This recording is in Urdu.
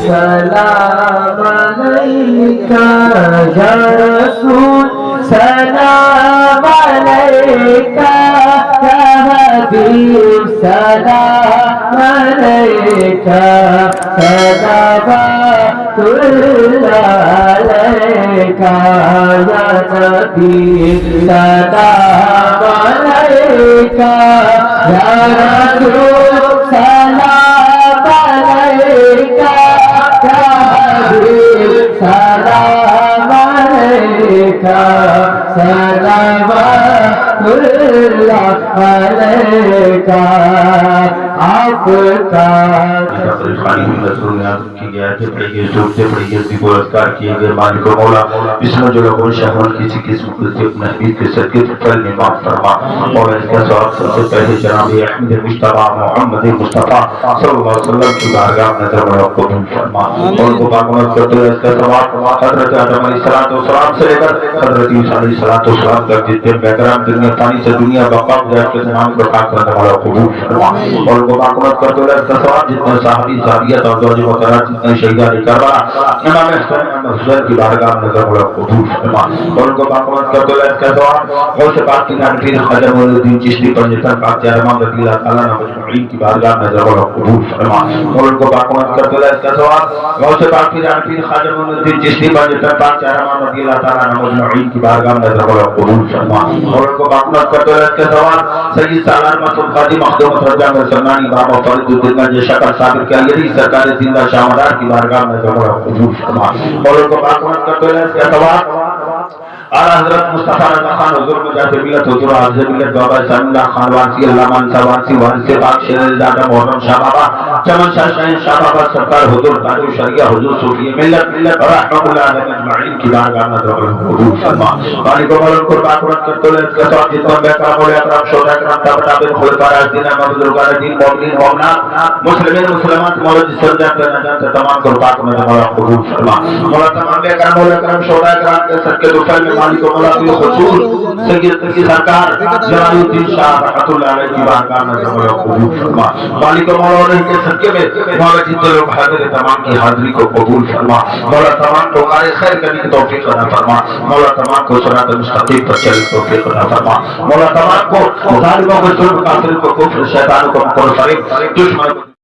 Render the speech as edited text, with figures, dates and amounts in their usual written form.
سلام علیکہ یا رسول سلام علیکہ یا حبیب سلام علیکہ صلوات اللہ علیکہ یا نبی سلام علیکہ یا رسول سلام علیکہ یا حبیب سلام علیکہ صلوات اللہ علیکہ آپ کا کیے گئے مالک و مولا بسم اللہ شہر کسی قسم کو اپنے حبیب کے صدقے فضل میں معاف فرما اور اس کا ثواب سب سے پہلے جناب احمد مصطفیٰ محمد مصطفیٰ صلی اللہ علیہ وسلم کی بارگاہ میں نظر و قبول فرما اور کو باقامت کرتے ہوئے اس کا ثواب حضرت آدم علیہ السلام سے لے کر حضرت عیسیٰ علیہ السلام تک جتنے بیکرام دنیا فانی سے دنیا بقا گزار کے نام کو خاک کرنے والا قبول فرما اور کو باقامت کرتے ہوئے اس کا ثواب جتنے صحابی صحابیت اور زوج محترم جتنے شہیدان کربلا امام حسین کی بارگاہ میں نظر و قبول فرما اور ان کو باقامت کرتے ہوئے اس کا ثواب غوث پاک کی نانفیر خواجہ معین الدین چشتی پنجتن پاک امام رضی اللہ تعالیٰ مجمعین کی بارگاہ میں نظر و قبول فرما اور ان کو باقامت کرتے ہوئے اس کا ثواب غوث پاک کی نانفیر خواجہ معین الدین چشتی پنجتن پاک امام رضی اللہ تعالیٰ مجمعین کی بارگاہ میں نظر و قبول فرما اور ان کو باقامت کرتے ہوئے اس کا ثواب سید سالار مسعود خادی مخدوم رضا میں سلمانی بابا فرید الدین جو شکر ثابت کیا یہ سرکار زندہ شامدار کی بارگاہ میں نظر و قبول فرما اور ان کو باقامت کرتے ہوئے اس کا ثواب اعلیٰ حضرت مصطفیٰ رضا خان حضور مجاہد ملت حضور حافظ ملت بابا اسلام اللہ خان وانسی علامہ انصار وانسی وارث پاک شیر زادہ محرم شاہ بابا چمن شاہ شاہین شاہ بابا سرکار حضور تاج الشریعہ حضور صوفی ملت رحمۃ اللہ علیہ اجمعین کی بارگاہ میں نظر و قبول فرما مالک و مولا کو باقامت کرتے ہوئے اس کا ثواب جتنا بیکرام اولیاء کرام شہداء کرام تابعین خلفاء راشدین احمد بزرگان دین مومنین مومنات مسلمین مسلمات مولا جس سر جان کرنا جانتے تمام کو پاک میں نظر و قبول فرما مولا تمام بیکرام اولیاء کرام شہداء کرام کے صدقے دوفل میں مالک و مولا کی خصوص سید کی سرکار جلال الدین شاہ رحمۃ اللہ علیہ کی بارگاہ میں نظر و قبول فرما مالک و مولا علیہ کے صدقے میں مولا جتنے لوگ حاضر ہیں تمام کی حاضری کو قبول فرما مولا تمام کو کار خیر کرنے کی توفیق عطا فرما مولا تمام کو صراط مستقیم پر چلنے کی توفیق عطا فرما مولا تمام کو ظالموں کو ظلم کافروں کو کفر شیطانوں کو مکر فریب دشمن